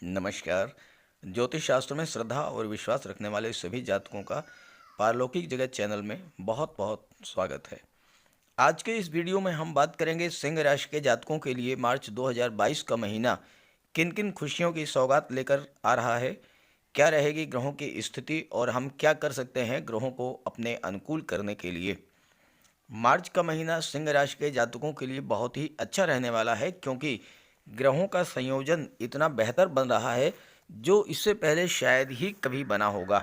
नमस्कार। ज्योतिष शास्त्र में श्रद्धा और विश्वास रखने वाले सभी जातकों का पारलौकिक जगत चैनल में बहुत बहुत स्वागत है। आज के इस वीडियो में हम बात करेंगे सिंह राशि के जातकों के लिए मार्च 2022 का महीना किन किन खुशियों की सौगात लेकर आ रहा है, क्या रहेगी ग्रहों की स्थिति और हम क्या कर सकते हैं ग्रहों को अपने अनुकूल करने के लिए। मार्च का महीना सिंह राशि के जातकों के लिए बहुत ही अच्छा रहने वाला है, क्योंकि ग्रहों का संयोजन इतना बेहतर बन रहा है जो इससे पहले शायद ही कभी बना होगा।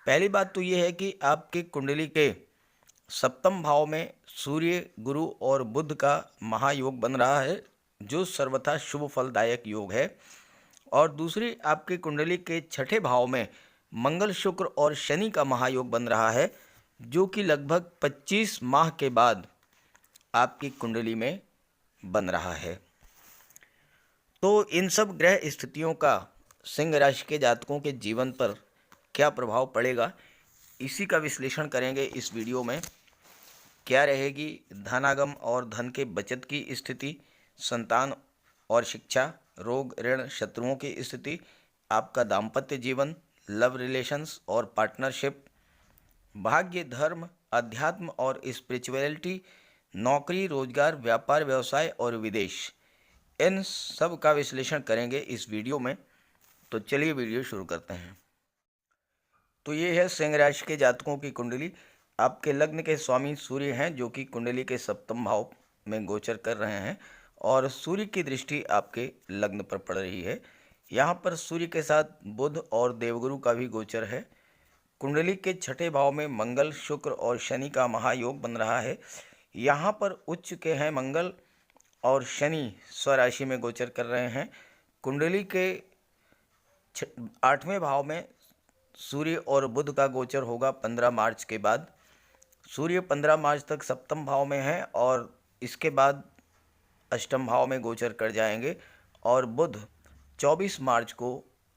पहली बात तो ये है कि आपकी कुंडली के सप्तम भाव में सूर्य, गुरु और बुध का महायोग बन रहा है, जो सर्वथा शुभ फलदायक योग है। और दूसरी, आपकी कुंडली के छठे भाव में मंगल, शुक्र और शनि का महायोग बन रहा है, जो कि लगभग 25 माह के बाद आपकी कुंडली में बन रहा है। तो इन सब ग्रह स्थितियों का सिंह राशि के जातकों के जीवन पर क्या प्रभाव पड़ेगा, इसी का विश्लेषण करेंगे इस वीडियो में। क्या रहेगी धनागम और धन के बचत की स्थिति, संतान और शिक्षा, रोग, ऋण, शत्रुओं की स्थिति, आपका दाम्पत्य जीवन, लव रिलेशंस और पार्टनरशिप, भाग्य, धर्म, अध्यात्म और स्पिरिचुअलिटी, नौकरी, रोजगार, व्यापार, व्यवसाय और विदेश, इन सब का विश्लेषण करेंगे इस वीडियो में। तो चलिए वीडियो शुरू करते हैं। तो ये है सिंह राशि के जातकों की कुंडली। आपके लग्न के स्वामी सूर्य हैं, जो कि कुंडली के सप्तम भाव में गोचर कर रहे हैं और सूर्य की दृष्टि आपके लग्न पर पड़ रही है। यहाँ पर सूर्य के साथ बुध और देवगुरु का भी गोचर है। कुंडली के छठे भाव में मंगल, शुक्र और शनि का महायोग बन रहा है। यहाँ पर उच्च के हैं मंगल और शनि स्वराशि में गोचर कर रहे हैं। कुंडली के 8वें भाव में सूर्य और बुध का गोचर होगा 15 मार्च के बाद। सूर्य 15 मार्च तक सप्तम भाव में है और इसके बाद अष्टम भाव में गोचर कर जाएंगे और बुध 24 मार्च को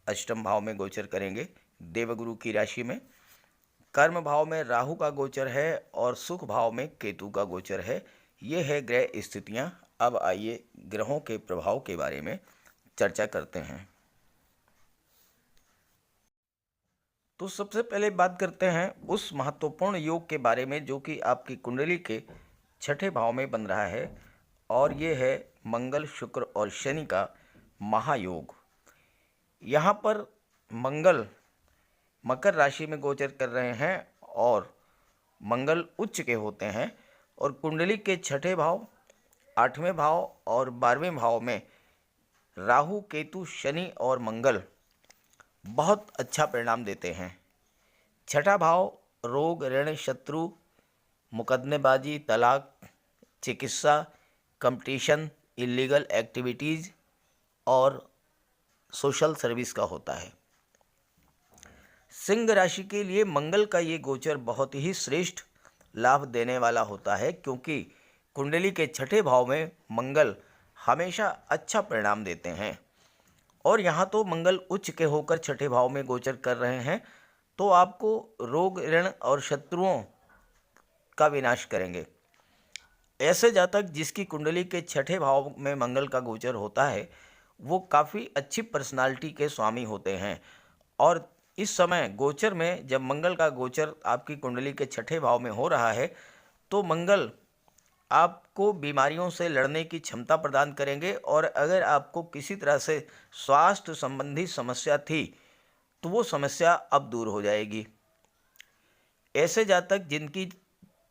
अष्टम भाव में गोचर करेंगे देवगुरु की राशि में। कर्म भाव में राहु का गोचर है और सुख भाव में केतु का गोचर है। ये है ग्रह स्थितियाँ। अब आइए ग्रहों के प्रभाव के बारे में चर्चा करते हैं। तो सबसे पहले बात करते हैं उस महत्वपूर्ण योग के बारे में जो कि आपकी कुंडली के छठे भाव में बन रहा है, और ये है मंगल, शुक्र और शनि का महायोग। यहाँ पर मंगल मकर राशि में गोचर कर रहे हैं और मंगल उच्च के होते हैं, और कुंडली के छठे भाव, 8वें भाव और 12वें भाव में राहु, केतु, शनि और मंगल बहुत अच्छा परिणाम देते हैं। छठा भाव रोग, ऋण, शत्रु, मुकदमेबाजी, तलाक, चिकित्सा, कंपटीशन, इलीगल एक्टिविटीज़ और सोशल सर्विस का होता है। सिंह राशि के लिए मंगल का ये गोचर बहुत ही श्रेष्ठ लाभ देने वाला होता है, क्योंकि कुंडली के छठे भाव में मंगल हमेशा अच्छा परिणाम देते हैं। और यहाँ तो मंगल उच्च के होकर छठे भाव में गोचर कर रहे हैं, तो आपको रोग, ऋण और शत्रुओं का विनाश करेंगे। ऐसे जातक जिसकी कुंडली के छठे भाव में मंगल का गोचर होता है, वो काफ़ी अच्छी पर्सनालिटी के स्वामी होते हैं। और इस समय गोचर में जब मंगल का गोचर आपकी कुंडली के छठे भाव में हो रहा है, तो मंगल आपको बीमारियों से लड़ने की क्षमता प्रदान करेंगे। और अगर आपको किसी तरह से स्वास्थ्य संबंधी समस्या थी, तो वो समस्या अब दूर हो जाएगी। ऐसे जातक जिनकी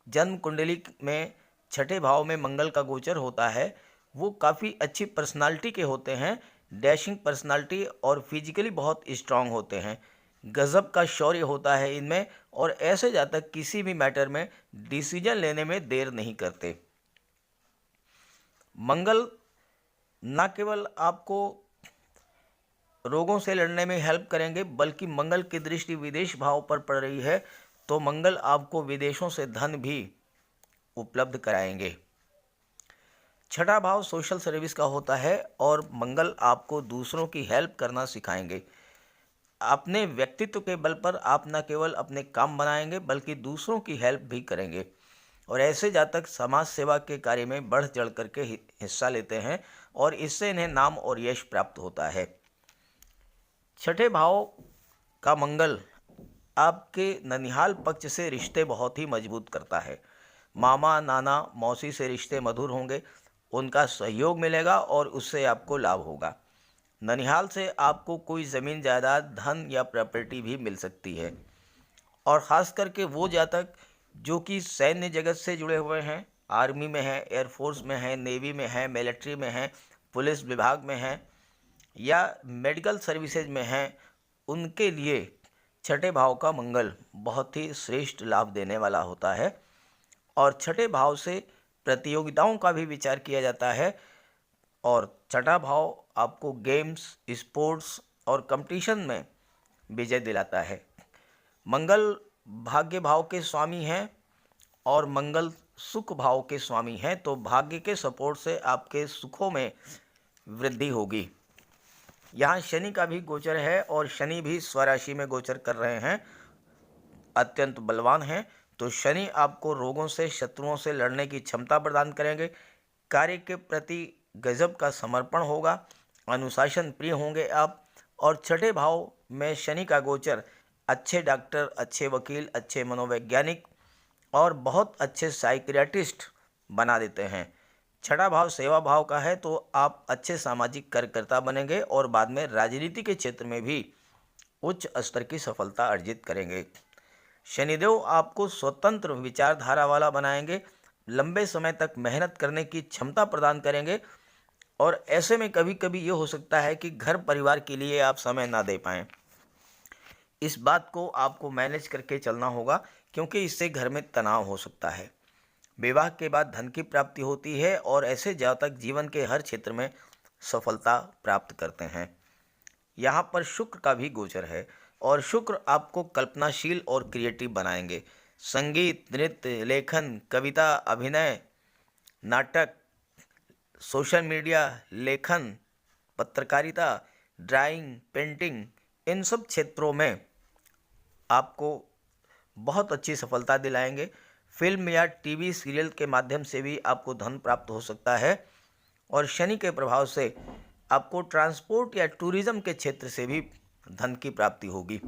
जन्म कुंडली में छठे भाव में मंगल का गोचर होता है, वो काफ़ी अच्छी पर्सनालिटी के होते हैं, डैशिंग पर्सनालिटी, और फिजिकली बहुत स्ट्रांग होते हैं। गजब का शौर्य होता है इनमें, और ऐसे जातक किसी भी मैटर में डिसीजन लेने में देर नहीं करते। मंगल न केवल आपको रोगों से लड़ने में हेल्प करेंगे, बल्कि मंगल की दृष्टि विदेश भाव पर पड़ रही है, तो मंगल आपको विदेशों से धन भी उपलब्ध कराएंगे। छठा भाव सोशल सर्विस का होता है और मंगल आपको दूसरों की हेल्प करना सिखाएंगे। अपने व्यक्तित्व के बल पर आप न केवल अपने काम बनाएंगे, बल्कि दूसरों की हेल्प भी करेंगे। और ऐसे जातक समाज सेवा के कार्य में बढ़ चढ़ करके हिस्सा लेते हैं, और इससे इन्हें नाम और यश प्राप्त होता है। छठे भाव का मंगल आपके ननिहाल पक्ष से रिश्ते बहुत ही मजबूत करता है। मामा, नाना, मौसी से रिश्ते मधुर होंगे, उनका सहयोग मिलेगा और उससे आपको लाभ होगा। ननिहाल से आपको कोई ज़मीन जायदाद, धन या प्रॉपर्टी भी मिल सकती है। और ख़ास करके वो जातक जो कि सैन्य जगत से जुड़े हुए हैं, आर्मी में हैं, एयरफोर्स में हैं, नेवी में हैं, मिलिट्री में हैं, पुलिस विभाग में हैं या मेडिकल सर्विसेज में हैं, उनके लिए छठे भाव का मंगल बहुत ही श्रेष्ठ लाभ देने वाला होता है। और छठे भाव से प्रतियोगिताओं का भी विचार किया जाता है और छठा भाव आपको गेम्स, स्पोर्ट्स और कंपटीशन में विजय दिलाता है। मंगल भाग्य भाव के स्वामी हैं और मंगल सुख भाव के स्वामी हैं, तो भाग्य के सपोर्ट से आपके सुखों में वृद्धि होगी। यहाँ शनि का भी गोचर है और शनि भी स्वराशि में गोचर कर रहे हैं, अत्यंत बलवान हैं। तो शनि आपको रोगों से, शत्रुओं से लड़ने की क्षमता प्रदान करेंगे। कार्य के प्रति गजब का समर्पण होगा, अनुशासन प्रिय होंगे आप। और छठे भाव में शनि का गोचर अच्छे डॉक्टर, अच्छे वकील, अच्छे मनोवैज्ञानिक और बहुत अच्छे साइकियाट्रिस्ट बना देते हैं। छठा भाव सेवा भाव का है, तो आप अच्छे सामाजिक कार्यकर्ता बनेंगे और बाद में राजनीति के क्षेत्र में भी उच्च स्तर की सफलता अर्जित करेंगे। शनिदेव आपको स्वतंत्र विचारधारा वाला बनाएंगे, लंबे समय तक मेहनत करने की क्षमता प्रदान करेंगे और ऐसे में कभी कभी ये हो सकता है कि घर परिवार के लिए आप समय ना दे पाएँ। इस बात को आपको मैनेज करके चलना होगा, क्योंकि इससे घर में तनाव हो सकता है। विवाह के बाद धन की प्राप्ति होती है और ऐसे जातक जीवन के हर क्षेत्र में सफलता प्राप्त करते हैं। यहाँ पर शुक्र का भी गोचर है और शुक्र आपको कल्पनाशील और क्रिएटिव बनाएंगे। संगीत, नृत्य, लेखन, कविता, अभिनय, नाटक, सोशल मीडिया, लेखन, पत्रकारिता, ड्राइंग, पेंटिंग, इन सब क्षेत्रों में आपको बहुत अच्छी सफलता दिलाएंगे। फिल्म या टीवी सीरियल के माध्यम से भी आपको धन प्राप्त हो सकता है और शनि के प्रभाव से आपको ट्रांसपोर्ट या टूरिज्म के क्षेत्र से भी धन की प्राप्ति होगी।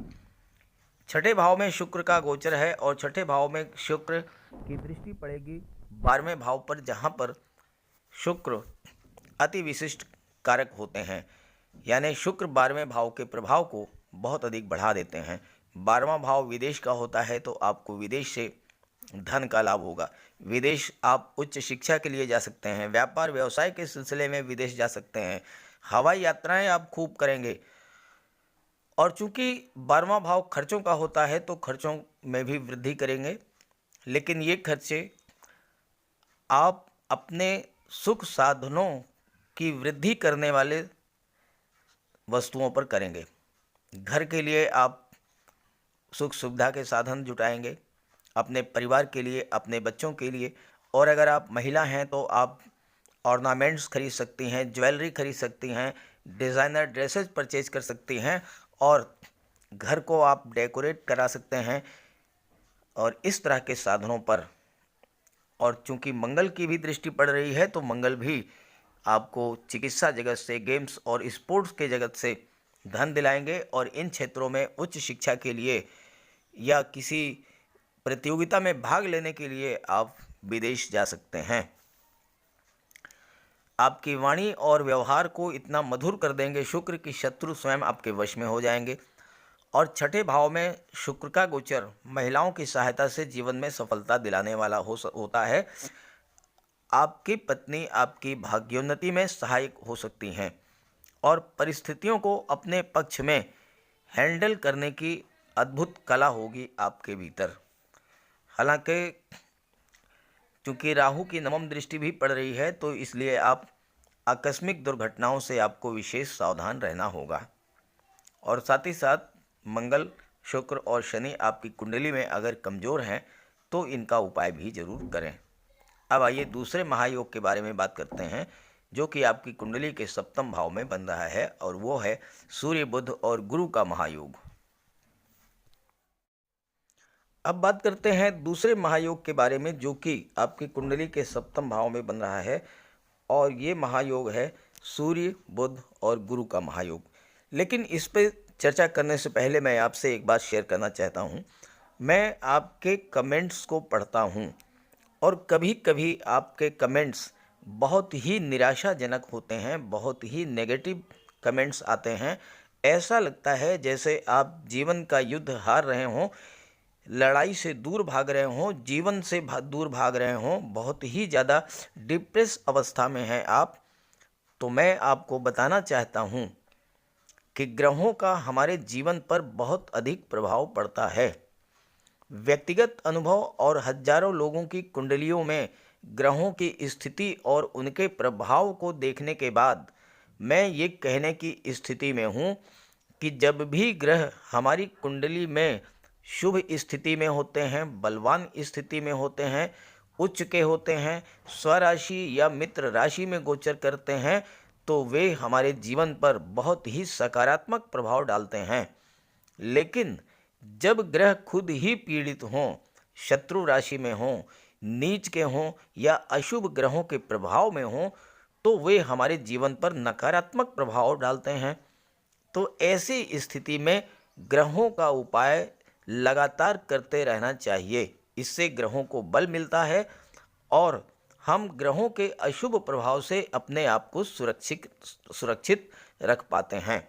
छठे भाव में शुक्र का गोचर है और छठे भाव में शुक्र की दृष्टि पड़ेगी 12वें भाव पर, जहाँ पर शुक्र अति विशिष्ट कारक होते हैं। यानी शुक्र 12वें भाव के प्रभाव को बहुत अधिक बढ़ा देते हैं। 12वां भाव विदेश का होता है, तो आपको विदेश से धन का लाभ होगा। विदेश आप उच्च शिक्षा के लिए जा सकते हैं, व्यापार व्यवसाय के सिलसिले में विदेश जा सकते हैं, हवाई यात्राएं आप खूब करेंगे। और चूंकि 12वां भाव खर्चों का होता है, तो खर्चों में भी वृद्धि करेंगे, लेकिन ये खर्चे आप अपने सुख साधनों की वृद्धि करने वाले वस्तुओं पर करेंगे। घर के लिए आप सुख सुविधा के साधन जुटाएंगे, अपने परिवार के लिए, अपने बच्चों के लिए। और अगर आप महिला हैं तो आप ऑर्नामेंट्स खरीद सकती हैं, ज्वेलरी खरीद सकती हैं, डिज़ाइनर ड्रेसेस परचेज कर सकती हैं और घर को आप डेकोरेट करा सकते हैं। और इस तरह के साधनों पर, और चूंकि मंगल की भी दृष्टि पड़ रही है, तो मंगल भी आपको चिकित्सा जगत से, गेम्स और स्पोर्ट्स के जगत से धन दिलाएंगे और इन क्षेत्रों में उच्च शिक्षा के लिए या किसी प्रतियोगिता में भाग लेने के लिए आप विदेश जा सकते हैं। आपकी वाणी और व्यवहार को इतना मधुर कर देंगे शुक्र की शत्रु स्वयं आपके वश में हो जाएंगे। और छठे भाव में शुक्र का गोचर महिलाओं की सहायता से जीवन में सफलता दिलाने वाला होता है। आपकी पत्नी आपकी भाग्योन्नति में सहायक हो सकती हैं और परिस्थितियों को अपने पक्ष में हैंडल करने की अद्भुत कला होगी आपके भीतर। हालांकि चूँकि राहु की नवम दृष्टि भी पड़ रही है, तो इसलिए आप आकस्मिक दुर्घटनाओं से आपको विशेष सावधान रहना होगा। और साथ ही साथ मंगल, शुक्र और शनि आपकी कुंडली में अगर कमज़ोर हैं तो इनका उपाय भी जरूर करें। अब आइए दूसरे महायोग के बारे में बात करते हैं, जो कि आपकी कुंडली के सप्तम भाव में बन रहा है, और वो है सूर्य, बुध और गुरु का महायोग। अब बात करते हैं दूसरे महायोग के बारे में, जो कि आपकी कुंडली के सप्तम भाव में बन रहा है, और ये महायोग है सूर्य, बुध और गुरु का महायोग। लेकिन इस पे चर्चा करने से पहले मैं आपसे एक बात शेयर करना चाहता हूँ। मैं आपके कमेंट्स को पढ़ता हूँ और कभी-कभी आपके कमेंट्स बहुत ही निराशाजनक होते हैं, बहुत ही नेगेटिव कमेंट्स आते हैं। ऐसा लगता है जैसे आप जीवन का युद्ध हार रहे हों, लड़ाई से दूर भाग रहे हों, जीवन से दूर भाग रहे हों, बहुत ही ज़्यादा डिप्रेस अवस्था में हैं आप। तो मैं आपको बताना चाहता हूँ कि ग्रहों का हमारे जीवन पर बहुत अधिक प्रभाव पड़ता है। व्यक्तिगत अनुभव और हजारों लोगों की कुंडलियों में ग्रहों की स्थिति और उनके प्रभाव को देखने के बाद मैं ये कहने की स्थिति में हूँ कि जब भी ग्रह हमारी कुंडली में शुभ स्थिति में होते हैं, बलवान स्थिति में होते हैं, उच्च के होते हैं, स्वराशि या मित्र राशि में गोचर करते हैं, तो वे हमारे जीवन पर बहुत ही सकारात्मक प्रभाव डालते हैं। लेकिन जब ग्रह खुद ही पीड़ित हों, शत्रु राशि में हों, नीच के हों या अशुभ ग्रहों के प्रभाव में हों, तो वे हमारे जीवन पर नकारात्मक प्रभाव डालते हैं। तो ऐसी स्थिति में ग्रहों का उपाय लगातार करते रहना चाहिए। इससे ग्रहों को बल मिलता है और हम ग्रहों के अशुभ प्रभाव से अपने आप को सुरक्षित रख पाते हैं।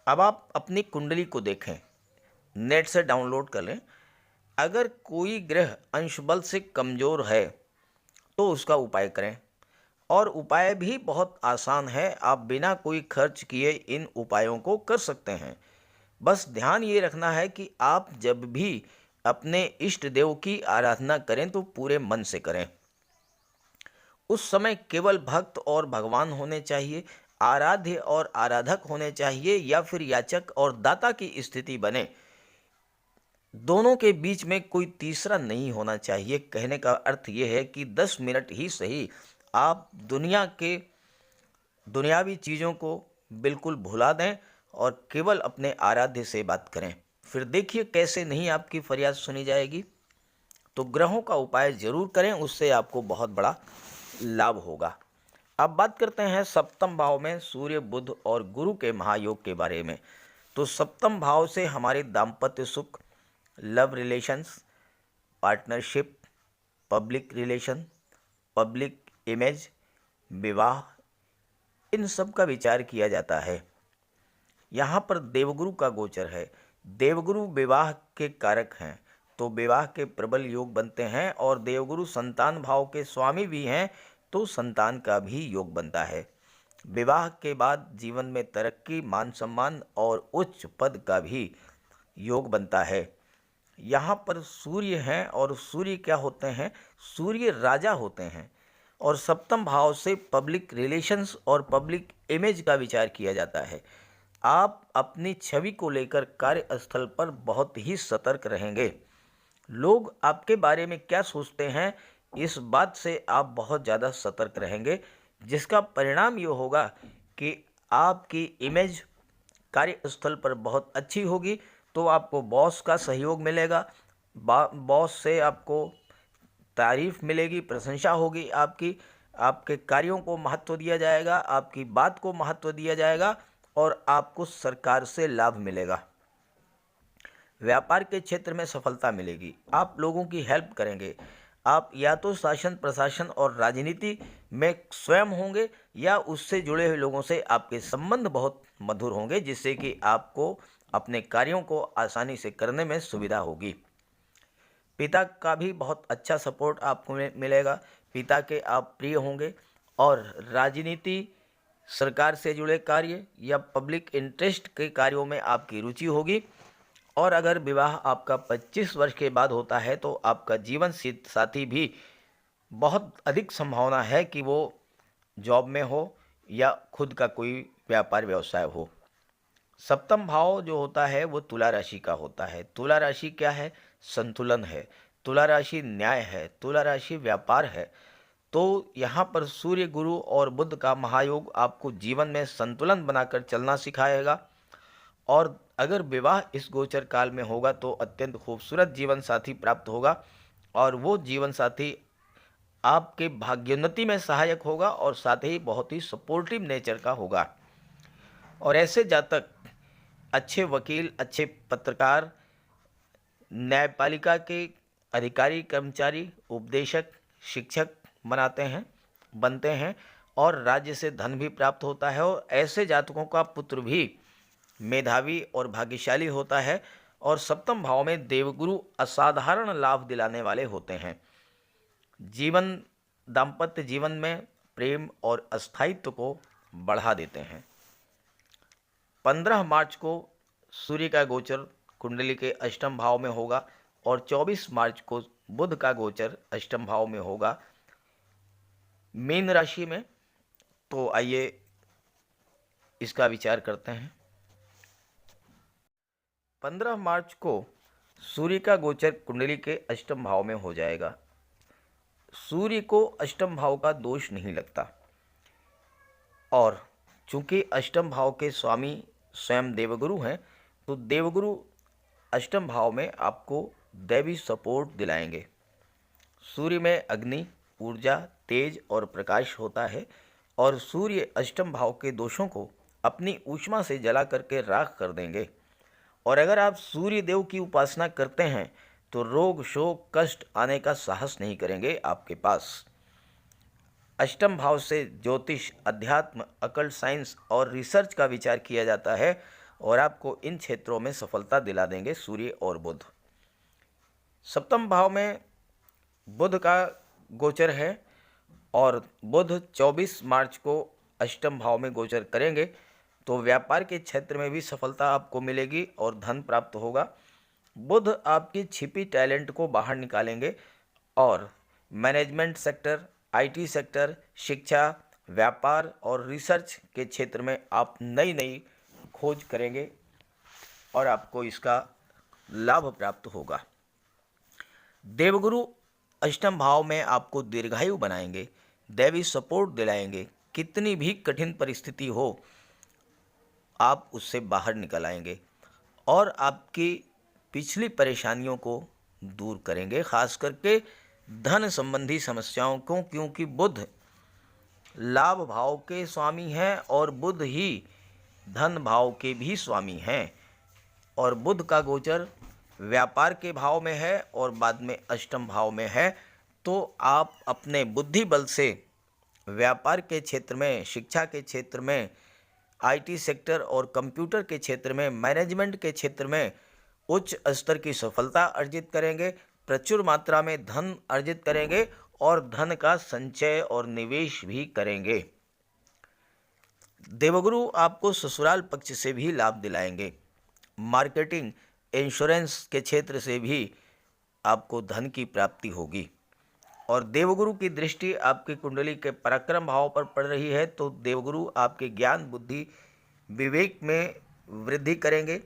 अब आप अपनी कुंडली को देखें, नेट से डाउनलोड कर लें। अगर कोई ग्रह अंश बल से कमज़ोर है तो उसका उपाय करें, और उपाय भी बहुत आसान है। आप बिना कोई खर्च किए इन उपायों को कर सकते हैं। बस ध्यान ये रखना है कि आप जब भी अपने इष्ट देव की आराधना करें तो पूरे मन से करें। उस समय केवल भक्त और भगवान होने चाहिए, आराध्य और आराधक होने चाहिए, या फिर याचक और दाता की स्थिति बने। दोनों के बीच में कोई तीसरा नहीं होना चाहिए। कहने का अर्थ यह है कि 10 मिनट ही सही आप दुनियावी चीज़ों को बिल्कुल भुला दें और केवल अपने आराध्य से बात करें। फिर देखिए कैसे नहीं आपकी फरियाद सुनी जाएगी। तो ग्रहों का उपाय जरूर करें, उससे आपको बहुत बड़ा लाभ होगा। अब बात करते हैं सप्तम भाव में सूर्य, बुध और गुरु के महायोग के बारे में। तो सप्तम भाव से हमारे दाम्पत्य सुख, love relations, partnership, public relation, public image, विवाह, इन सब का विचार किया जाता है। यहाँ पर देवगुरु का गोचर है। देवगुरु विवाह के कारक हैं, तो विवाह के प्रबल योग बनते हैं। और देवगुरु संतान भाव के स्वामी भी हैं, तो संतान का भी योग बनता है। विवाह के बाद जीवन में तरक्की, मान सम्मान और उच्च पद का भी योग बनता है। यहाँ पर सूर्य हैं, और सूर्य क्या होते हैं? सूर्य राजा होते हैं। और सप्तम भाव से पब्लिक रिलेशंस और पब्लिक इमेज का विचार किया जाता है। आप अपनी छवि को लेकर कार्यस्थल पर बहुत ही सतर्क रहेंगे। लोग आपके बारे में क्या सोचते हैं, इस बात से आप बहुत ज़्यादा सतर्क रहेंगे, जिसका परिणाम ये होगा कि आपकी इमेज कार्यस्थल पर बहुत अच्छी होगी। तो आपको बॉस का सहयोग मिलेगा, बॉस से आपको तारीफ मिलेगी, प्रशंसा होगी आपकी, आपके कार्यों को महत्व दिया जाएगा, आपकी बात को महत्व दिया जाएगा और आपको सरकार से लाभ मिलेगा। व्यापार के क्षेत्र में सफलता मिलेगी, आप लोगों की हेल्प करेंगे। आप या तो शासन प्रशासन और राजनीति में स्वयं होंगे, या उससे जुड़े हुए लोगों से आपके संबंध बहुत मधुर होंगे, जिससे कि आपको अपने कार्यों को आसानी से करने में सुविधा होगी। पिता का भी बहुत अच्छा सपोर्ट आपको मिलेगा, पिता के आप प्रिय होंगे। और राजनीति, सरकार से जुड़े कार्य या पब्लिक इंटरेस्ट के कार्यों में आपकी रुचि होगी। और अगर विवाह आपका 25 वर्ष के बाद होता है तो आपका जीवन साथी भी बहुत अधिक संभावना है कि वो जॉब में हो या खुद का कोई व्यापार व्यवसाय हो। सप्तम भाव जो होता है वो तुला राशि का होता है। तुला राशि क्या है? संतुलन है। तुला राशि न्याय है। तुला राशि व्यापार है। तो यहाँ पर सूर्य, गुरु और बुध का महायोग आपको जीवन में संतुलन बनाकर चलना सिखाएगा। और अगर विवाह इस गोचर काल में होगा तो अत्यंत खूबसूरत जीवन साथी प्राप्त होगा, और वो जीवन साथी आपके भाग्योन्नति में सहायक होगा और साथ ही बहुत ही सपोर्टिव नेचर का होगा। और ऐसे जातक अच्छे वकील, अच्छे पत्रकार, न्यायपालिका के अधिकारी, कर्मचारी, उपदेशक, शिक्षक बनते हैं और राज्य से धन भी प्राप्त होता है। और ऐसे जातकों का पुत्र भी मेधावी और भाग्यशाली होता है। और सप्तम भाव में देवगुरु असाधारण लाभ दिलाने वाले होते हैं। दाम्पत्य जीवन में प्रेम और स्थायित्व को बढ़ा देते हैं। 15 मार्च को सूर्य का गोचर कुंडली के अष्टम भाव में होगा और 24 मार्च को बुध का गोचर अष्टम भाव में होगा मीन राशि में। तो आइए इसका विचार करते हैं। 15 मार्च को सूर्य का गोचर कुंडली के अष्टम भाव में हो जाएगा। सूर्य को अष्टम भाव का दोष नहीं लगता और चूंकि अष्टम भाव के स्वामी स्वयं देवगुरु हैं, तो देवगुरु अष्टम भाव में आपको दैवी सपोर्ट दिलाएंगे। सूर्य में अग्नि, ऊर्जा, तेज और प्रकाश होता है और सूर्य अष्टम भाव के दोषों को अपनी ऊष्मा से जला करके राख कर देंगे। और अगर आप सूर्य देव की उपासना करते हैं तो रोग, शोक, कष्ट आने का साहस नहीं करेंगे आपके पास। अष्टम भाव से ज्योतिष, अध्यात्म, अकल्ट साइंस और रिसर्च का विचार किया जाता है और आपको इन क्षेत्रों में सफलता दिला देंगे सूर्य और बुध। सप्तम भाव में बुध का गोचर है और बुध 24 मार्च को अष्टम भाव में गोचर करेंगे, तो व्यापार के क्षेत्र में भी सफलता आपको मिलेगी और धन प्राप्त होगा। बुध आपकी छिपी टैलेंट को बाहर निकालेंगे और मैनेजमेंट सेक्टर, आईटी सेक्टर, शिक्षा, व्यापार और रिसर्च के क्षेत्र में आप नई नई खोज करेंगे और आपको इसका लाभ प्राप्त होगा। देवगुरु अष्टम भाव में आपको दीर्घायु बनाएंगे, दैवी सपोर्ट दिलाएंगे। कितनी भी कठिन परिस्थिति हो, आप उससे बाहर निकल आएंगे और आपकी पिछली परेशानियों को दूर करेंगे, खास करके धन संबंधी समस्याओं को, क्योंकि बुध लाभ भाव के स्वामी हैं और बुध ही धन भाव के भी स्वामी हैं। और बुध का गोचर व्यापार के भाव में है और बाद में अष्टम भाव में है। तो आप अपने बुद्धि बल से व्यापार के क्षेत्र में, शिक्षा के क्षेत्र में, आईटी सेक्टर और कंप्यूटर के क्षेत्र में, मैनेजमेंट के क्षेत्र में उच्च स्तर की सफलता अर्जित करेंगे, प्रचुर मात्रा में धन अर्जित करेंगे और धन का संचय और निवेश भी करेंगे। देवगुरु आपको ससुराल पक्ष से भी लाभ दिलाएंगे। मार्केटिंग, इंश्योरेंस के क्षेत्र से भी आपको धन की प्राप्ति होगी। और देवगुरु की दृष्टि आपकी कुंडली के पराक्रम भाव पर पड़ रही है, तो देवगुरु आपके ज्ञान, बुद्धि, विवेक में वृद्धि करेंगे।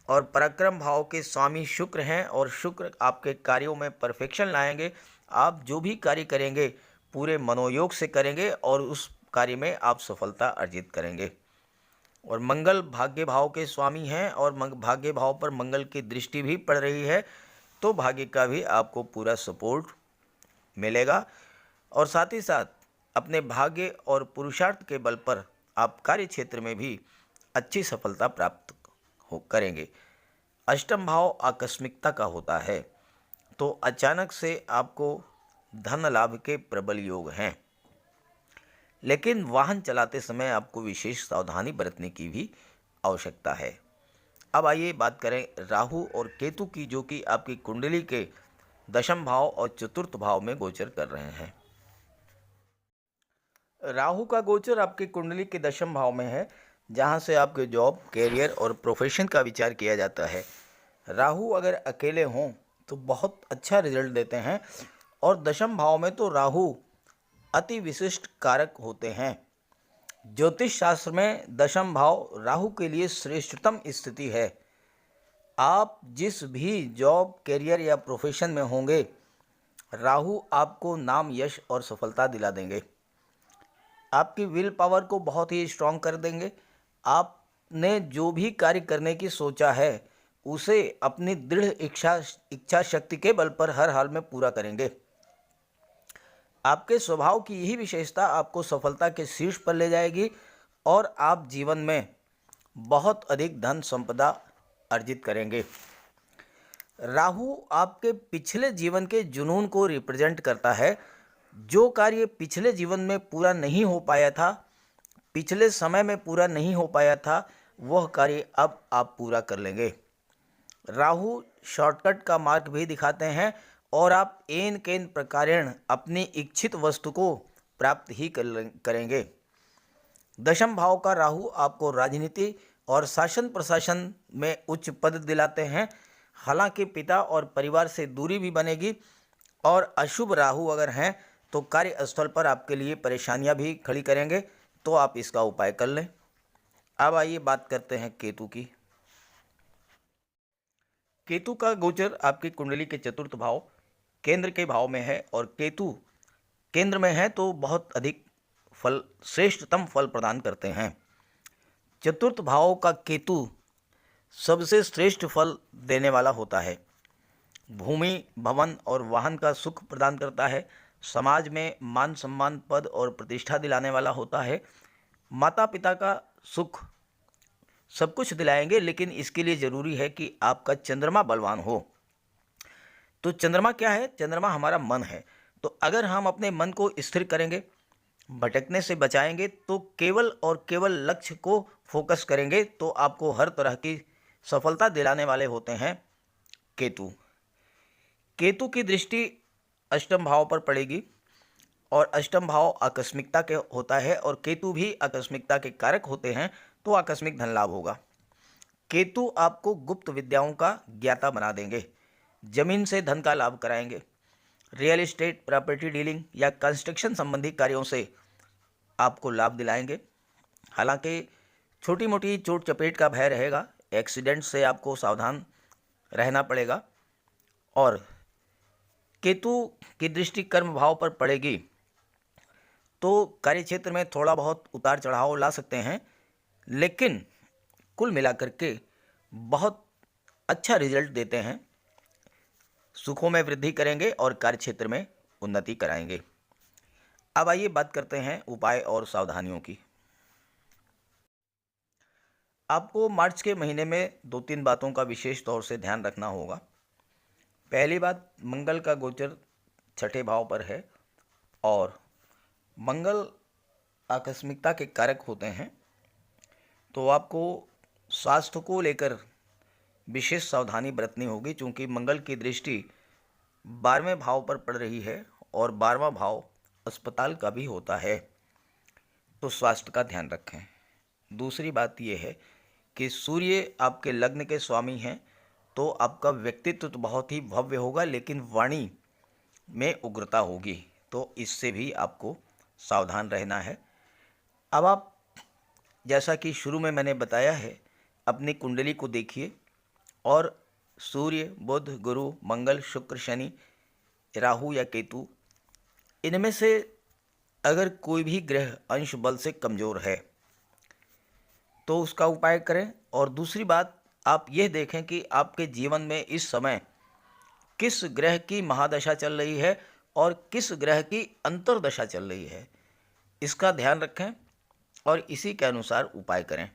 और पराक्रम भाव के स्वामी शुक्र हैं और शुक्र आपके कार्यों में परफेक्शन लाएंगे। आप जो भी कार्य करेंगे पूरे मनोयोग से करेंगे और उस कार्य में आप सफलता अर्जित करेंगे। और मंगल भाग्य भाव के स्वामी हैं और भाग्य भाव पर मंगल की दृष्टि भी पड़ रही है, तो भाग्य का भी आपको पूरा सपोर्ट मिलेगा। और साथ ही साथ अपने भाग्य और पुरुषार्थ के बल पर आप कार्य क्षेत्र में भी अच्छी सफलता प्राप्त करेंगे। अष्टम भाव आकस्मिकता का होता है, तो अचानक से आपको धन लाभ के प्रबल योग हैं। लेकिन वाहन चलाते समय आपको विशेष सावधानी बरतने की भी आवश्यकता है। अब आइए बात करें राहु और केतु की, जो कि आपकी कुंडली के दशम भाव और चतुर्थ भाव में गोचर कर रहे हैं। राहु का गोचर आपकी कुंडली के दशम भाव में है, जहां से आपके जॉब, कैरियर और प्रोफेशन का विचार किया जाता है। राहु अगर अकेले हों तो बहुत अच्छा रिजल्ट देते हैं और दशम भाव में तो राहु अति विशिष्ट कारक होते हैं। ज्योतिष शास्त्र में दशम भाव राहु के लिए श्रेष्ठतम स्थिति है। आप जिस भी जॉब, कैरियर या प्रोफेशन में होंगे, राहु आपको नाम, यश और सफलता दिला देंगे। आपकी विल पावर को बहुत ही स्ट्रांग कर देंगे। आपने जो भी कार्य करने की सोचा है उसे अपनी दृढ़ इच्छा शक्ति के बल पर हर हाल में पूरा करेंगे। आपके स्वभाव की यही विशेषता आपको सफलता के शीर्ष पर ले जाएगी और आप जीवन में बहुत अधिक धन संपदा अर्जित करेंगे। राहु आपके पिछले जीवन के जुनून को रिप्रेजेंट करता है। जो कार्य पिछले जीवन में पूरा नहीं हो पाया था, पिछले समय में पूरा नहीं हो पाया था, वह कार्य अब आप पूरा कर लेंगे। राहु शॉर्टकट का मार्ग भी दिखाते हैं और आप एन केन प्रकारेण अपनी इच्छित वस्तु को प्राप्त ही करेंगे। दशम भाव का राहु आपको राजनीति और शासन प्रशासन में उच्च पद दिलाते हैं। हालांकि पिता और परिवार से दूरी भी बनेगी और अशुभ राहु अगर हैं तो कार्यस्थल पर आपके लिए परेशानियां भी खड़ी करेंगे, तो आप इसका उपाय कर लें। अब आइए बात करते हैं केतु की। केतु का गोचर आपकी कुंडली के चतुर्थ भाव केंद्र के भाव में है और केतु केंद्र में है तो बहुत अधिक फल, श्रेष्ठतम फल प्रदान करते हैं। चतुर्थ भाव का केतु सबसे श्रेष्ठ फल देने वाला होता है। भूमि, भवन और वाहन का सुख प्रदान करता है। समाज में मान सम्मान, पद और प्रतिष्ठा दिलाने वाला होता है। माता पिता का सुख सब कुछ दिलाएंगे, लेकिन इसके लिए ज़रूरी है कि आपका चंद्रमा बलवान हो। तो चंद्रमा क्या है? चंद्रमा हमारा मन है। तो अगर हम अपने मन को स्थिर करेंगे, भटकने से बचाएंगे, तो केवल और केवल लक्ष्य को फोकस करेंगे, तो आपको हर तरह की सफलता दिलाने वाले होते हैं केतु। केतु की दृष्टि अष्टम भाव पर पड़ेगी और अष्टम भाव आकस्मिकता के होता है और केतु भी आकस्मिकता के कारक होते हैं, तो आकस्मिक धन लाभ होगा। केतु आपको गुप्त विद्याओं का ज्ञाता बना देंगे, जमीन से धन का लाभ कराएंगे, रियल एस्टेट, प्रॉपर्टी डीलिंग या कंस्ट्रक्शन संबंधी कार्यों से आपको लाभ दिलाएंगे। हालांकि छोटी मोटी चोट चपेट का भय रहेगा, एक्सीडेंट से आपको सावधान रहना पड़ेगा। और केतु की दृष्टि कर्म भाव पर पड़ेगी तो कार्यक्षेत्र में थोड़ा बहुत उतार चढ़ाव ला सकते हैं, लेकिन कुल मिलाकर के बहुत अच्छा रिजल्ट देते हैं। सुखों में वृद्धि करेंगे और कार्यक्षेत्र में उन्नति कराएंगे। अब आइए बात करते हैं उपाय और सावधानियों की। आपको मार्च के महीने में 2-3 बातों का विशेष तौर से ध्यान रखना होगा। पहली बात, मंगल का गोचर छठे भाव पर है और मंगल आकस्मिकता के कारक होते हैं, तो आपको स्वास्थ्य को लेकर विशेष सावधानी बरतनी होगी, क्योंकि मंगल की दृष्टि 12वें भाव पर पड़ रही है और 12वां भाव अस्पताल का भी होता है, तो स्वास्थ्य का ध्यान रखें। दूसरी बात यह है कि सूर्य आपके लग्न के स्वामी हैं, तो आपका व्यक्तित्व तो बहुत ही भव्य होगा, लेकिन वाणी में उग्रता होगी, तो इससे भी आपको सावधान रहना है। अब आप, जैसा कि शुरू में मैंने बताया है, अपनी कुंडली को देखिए और सूर्य, बुध, गुरु, मंगल, शुक्र, शनि, राहु या केतु, इनमें से अगर कोई भी ग्रह अंश बल से कमज़ोर है तो उसका उपाय करें। और दूसरी बात, आप यह देखें कि आपके जीवन में इस समय किस ग्रह की महादशा चल रही है और किस ग्रह की अंतर्दशा चल रही है, इसका ध्यान रखें और इसी के अनुसार उपाय करें।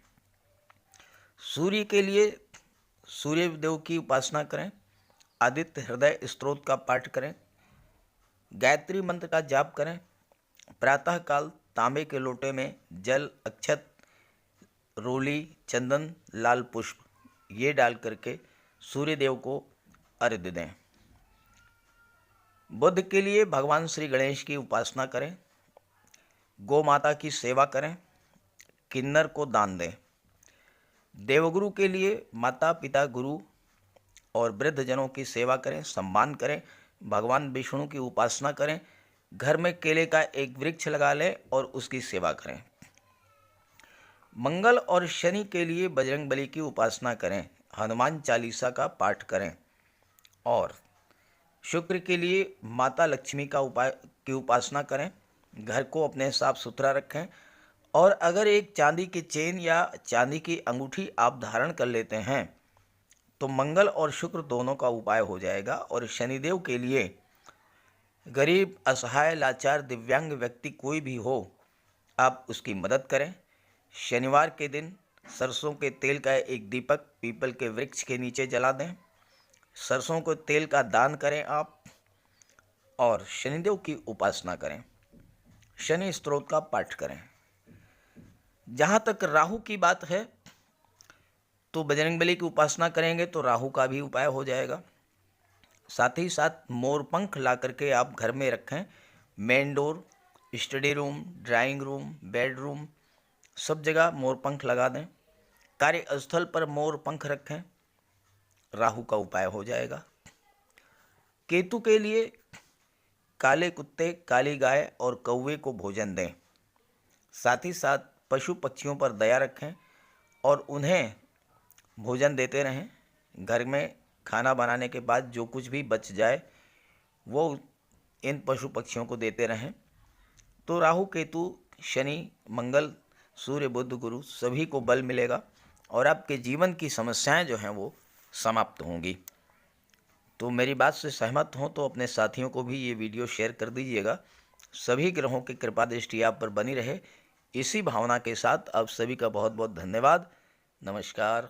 सूर्य के लिए सूर्य देव की उपासना करें, आदित्य हृदय स्तोत्र का पाठ करें, गायत्री मंत्र का जाप करें, प्रातःकाल तांबे के लोटे में जल, अक्षत, रोली, चंदन, लाल पुष्प ये डाल करके सूर्य देव को अर्घ्य दें। बुध के लिए भगवान श्री गणेश की उपासना करें, गौ माता की सेवा करें, किन्नर को दान दें। देवगुरु के लिए माता पिता, गुरु और वृद्धजनों की सेवा करें, सम्मान करें, भगवान विष्णु की उपासना करें, घर में केले का एक वृक्ष लगा लें और उसकी सेवा करें। मंगल और शनि के लिए बजरंगबली की उपासना करें, हनुमान चालीसा का पाठ करें और शुक्र के लिए माता लक्ष्मी का उपासना करें, घर को अपने साफ सुथरा रखें। और अगर एक चांदी की चेन या चांदी की अंगूठी आप धारण कर लेते हैं तो मंगल और शुक्र दोनों का उपाय हो जाएगा। और शनिदेव के लिए गरीब, असहाय, लाचार, दिव्यांग व्यक्ति कोई भी हो, आप उसकी मदद करें। शनिवार के दिन सरसों के तेल का एक दीपक पीपल के वृक्ष के नीचे जला दें। सरसों को तेल का दान करें आप, और शनिदेव की उपासना करें, शनि स्तोत्र का पाठ करें। जहाँ तक राहु की बात है तो बजरंगबली की उपासना करेंगे तो राहु का भी उपाय हो जाएगा। साथ ही साथ मोर पंख ला करके आप घर में रखें। Main door, study room, drawing room, bedroom, सब जगह मोर पंख लगा दें। कार्यस्थल पर मोर पंख रखें, राहु का उपाय हो जाएगा। केतु के लिए काले कुत्ते, काली गाय और कौवे को भोजन दें। साथ ही साथ पशु पक्षियों पर दया रखें और उन्हें भोजन देते रहें। घर में खाना बनाने के बाद जो कुछ भी बच जाए वो इन पशु पक्षियों को देते रहें। तो राहु, केतु, शनि, मंगल, सूर्य, बुध, गुरु सभी को बल मिलेगा और आपके जीवन की समस्याएं जो हैं वो समाप्त होंगी। तो मेरी बात से सहमत हों तो अपने साथियों को भी ये वीडियो शेयर कर दीजिएगा। सभी ग्रहों की कृपा दृष्टि आप पर बनी रहे, इसी भावना के साथ आप सभी का बहुत बहुत धन्यवाद। नमस्कार।